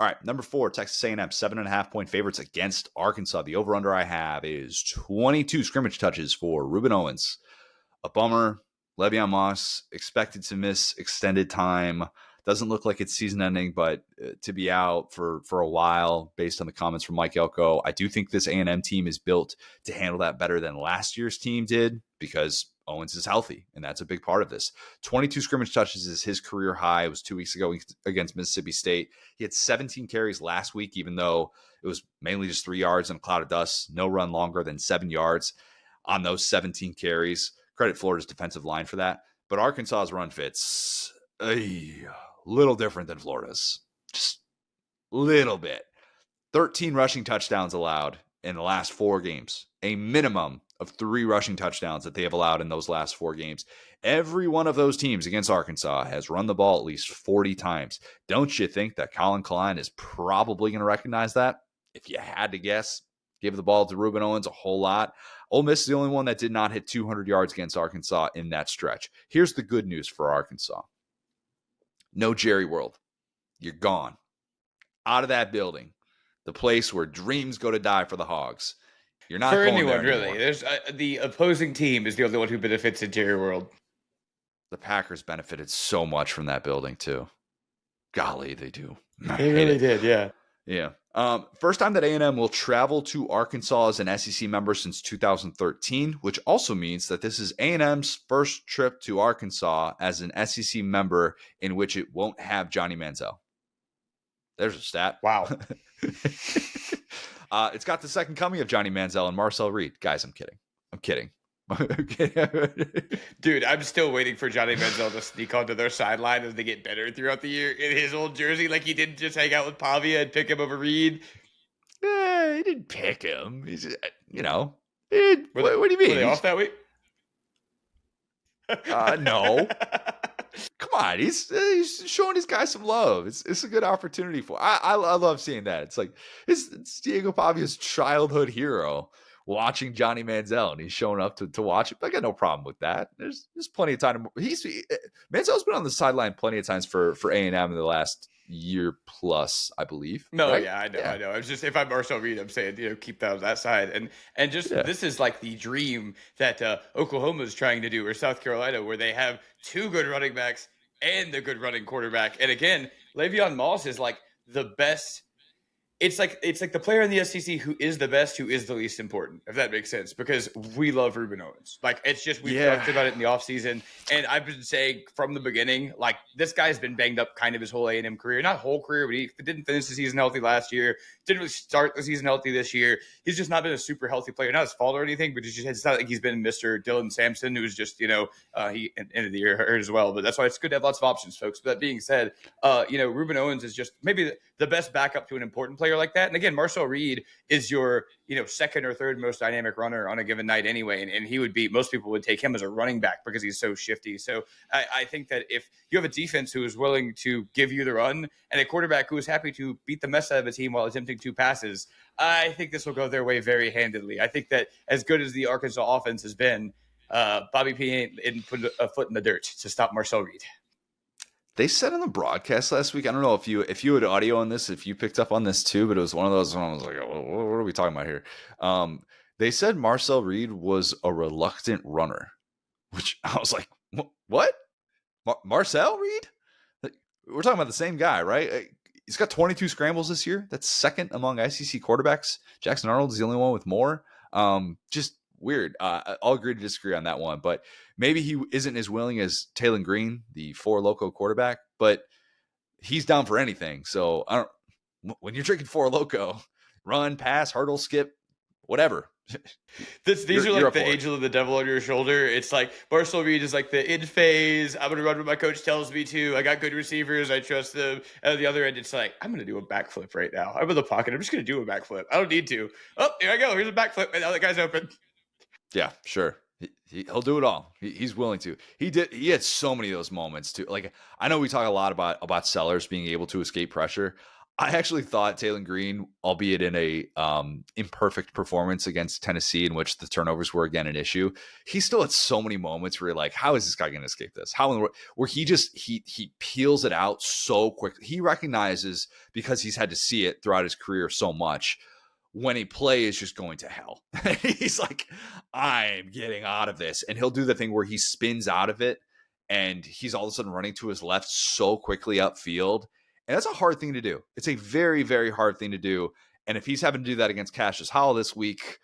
All right, number 4, Texas A&M, 7.5-point favorites against Arkansas. The over-under I have is 22 scrimmage touches for Ruben Owens. A bummer. Le'Veon Moss expected to miss extended time. Doesn't look like it's season ending, but to be out for a while based on the comments from Mike Elko. I do think this A&M team is built to handle that better than last year's team did because Owens is healthy, and that's a big part of this. 22 scrimmage touches is his career high. It was 2 weeks ago against Mississippi State. He had 17 carries last week, even though it was mainly just 3 yards and a cloud of dust. No run longer than 7 yards on those 17 carries. Credit Florida's defensive line for that. But Arkansas's run fits a little different than Florida's. Just a little bit. 13 rushing touchdowns allowed in the last 4 games. A minimum of 3 rushing touchdowns that they have allowed in those last 4 games. Every one of those teams against Arkansas has run the ball at least 40 times. Don't you think that Colin Klein is probably going to recognize that? If you had to guess, give the ball to Ruben Owens a whole lot. Ole Miss is the only one that did not hit 200 yards against Arkansas in that stretch. Here's the good news for Arkansas. No Jerry World. You're gone. Out of that building. The place where dreams go to die for the Hogs. You're not for going anyone, there really. anymore. There's the opposing team is the only one who benefits in Jerry World. The Packers benefited so much from that building, too. Golly, they do. They really did, yeah. Yeah. First time that A&M will travel to Arkansas as an SEC member since 2013, which also means that this is A&M's first trip to Arkansas as an SEC member in which it won't have Johnny Manziel. There's a stat. Wow. It's got the second coming of Johnny Manziel and Marcel Reed. Guys, I'm kidding. Dude, I'm still waiting for Johnny Manziel to sneak onto their sideline as they get better throughout the year in his old jersey, like he didn't just hang out with Pavia and pick him over Reed. He didn't pick him. He's, what do you mean? Were they off that week? No. Come on, he's showing his guys some love. It's a good opportunity for. I love seeing that. It's like it's Diego Pavia's childhood hero watching Johnny Manziel, and he's showing up to watch it. I got no problem with that. There's plenty of time. Manziel's been on the sideline plenty of times for A&M in the last year plus, I believe. No, right? yeah, I know. It's just if I'm Marcel Reed, I'm saying keep that on that side, and just this is like the dream that Oklahoma is trying to do, or South Carolina, where they have 2 good running backs and the good running quarterback. And again, Le'Veon Moss is like the best. It's like the player in the SEC who is the best, who is the least important, if that makes sense, because we love Ruben Owens. Like, it's just, we've talked about it in the offseason, and I've been saying from the beginning, like, this guy's been banged up kind of his whole A&M career. Not whole career, but he didn't finish the season healthy last year, didn't really start the season healthy this year. He's just not been a super healthy player. Not his fault or anything, but it's not like he's been Mr. Dylan Sampson, who's just, he ended the year hurt as well. But that's why it's good to have lots of options, folks. But that being said, Ruben Owens is just maybe the best backup to an important player like that. And again, Marcel Reed is your, second or third most dynamic runner on a given night anyway. And he would be, most people would take him as a running back because he's so shifty. So I think that if you have a defense who is willing to give you the run and a quarterback who is happy to beat the mess out of a team while attempting 2 passes, I think this will go their way very handedly. I think that as good as the Arkansas offense has been, Bobby P ain't put a foot in the dirt to stop Marcel Reed. They said on the broadcast last week, I don't know if you had audio on this, if you picked up on this too, but it was one of those when I was like, what are we talking about here? They said Marcel Reed was a reluctant runner, which I was like, what? Marcel Reed? We're talking about the same guy, right? He's got 22 scrambles this year. That's second among SEC quarterbacks. Jackson Arnold is the only one with more. Just weird. I'll agree to disagree on that one, but maybe he isn't as willing as Taylon Green, the Four Loco quarterback, but he's down for anything. So when you're drinking Four Loco, run, pass, hurdle, skip, whatever. These are like the angel of the devil on your shoulder. It's like Marcel Reed is like the in phase. I'm going to run what my coach tells me to. I got good receivers. I trust them. And at the other end, it's like, I'm going to do a backflip right now. I'm in the pocket. I'm just going to do a backflip. I don't need to. Oh, here I go. Here's a backflip. And now the guy's open. Yeah, sure. He'll do it all. He's willing to. He had so many of those moments too. Like, I know we talk a lot about Sellers being able to escape pressure. I actually thought Taylor Green, albeit in a imperfect performance against Tennessee, in which the turnovers were again an issue, he still had so many moments where you're like, how is this guy going to escape this? How in the world? Where he peels it out so quickly. He recognizes, because he's had to see it throughout his career so much, when a play is just going to hell. He's like, I'm getting out of this. And he'll do the thing where he spins out of it and he's all of a sudden running to his left so quickly upfield. And that's a hard thing to do. It's a very, very hard thing to do. And if he's having to do that against Cassius Howell this week,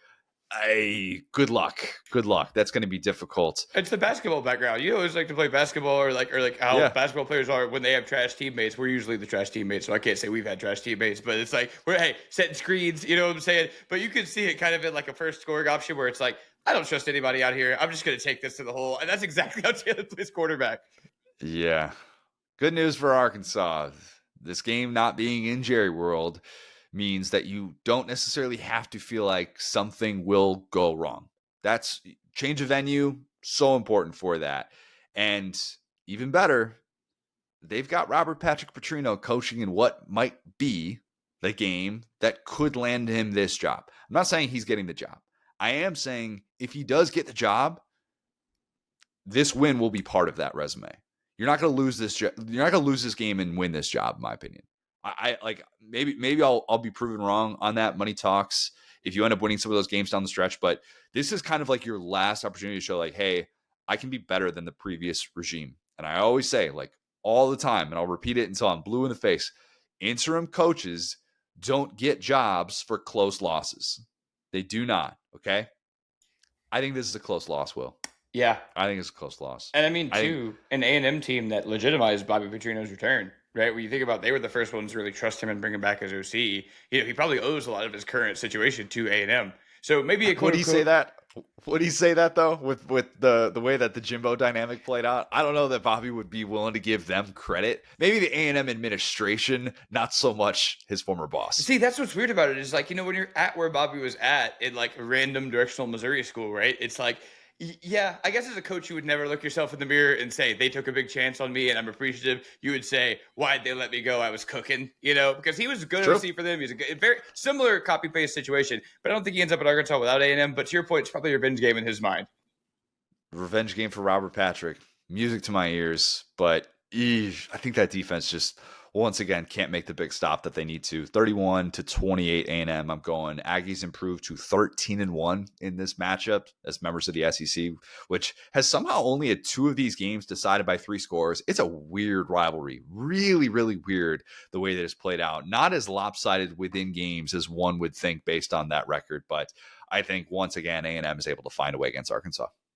good luck. Good luck. That's going to be difficult. It's the basketball background. You always like to play basketball, or like how basketball players are when they have trash teammates. We're usually the trash teammates, so I can't say we've had trash teammates, but it's like we're setting screens. You know what I'm saying? But you can see it kind of in like a first scoring option where it's like, I don't trust anybody out here. I'm just going to take this to the hole, and that's exactly how Taylor plays quarterback. Yeah. Good news for Arkansas. This game not being in Jerry World means that you don't necessarily have to feel like something will go wrong. That's change of venue, so important for that. And even better, they've got Robert Patrick Petrino coaching in what might be the game that could land him this job. I'm not saying he's getting the job. I am saying if he does get the job, this win will be part of that resume. You're not going to lose this. You're not going to lose this game and win this job, in my opinion. I like maybe I'll be proven wrong on that. Money talks if you end up winning some of those games down the stretch, but this is kind of like your last opportunity to show like, hey, I can be better than the previous regime. And I always say, like, all the time, and I'll repeat it until I'm blue in the face, interim coaches don't get jobs for close losses. They do not. Okay. I think this is a close loss, Will. Yeah. I think it's a close loss. And I mean, too, an A&M team that legitimized Bobby Petrino's return, right? When you think about, they were the first ones to really trust him and bring him back as OC. You know, he probably owes a lot of his current situation to A&M. So maybe would he say that? Would he say that though? With the way that the Jimbo dynamic played out, I don't know that Bobby would be willing to give them credit. Maybe the A&M administration, not so much his former boss. See, that's what's weird about it is like, you know, when you're at where Bobby was at in like a random directional Missouri school, right? It's like, yeah, I guess as a coach, you would never look yourself in the mirror and say, they took a big chance on me and I'm appreciative. You would say, why'd they let me go? I was cooking, you know, because he was a good OC for them. He's a very similar copy-paste situation, but I don't think he ends up at Arkansas without A&M. But to your point, it's probably a revenge game in his mind. Revenge game for Robert Patrick. Music to my ears, but I think that defense just once again can't make the big stop that they need to. 31-28 A&M. I'm going Aggies improved to 13-1 in this matchup as members of the SEC, which has somehow only had 2 of these games decided by 3 scores. It's a weird rivalry. Really, really weird the way that it's played out. Not as lopsided within games as one would think based on that record, but I think once again A&M is able to find a way against Arkansas.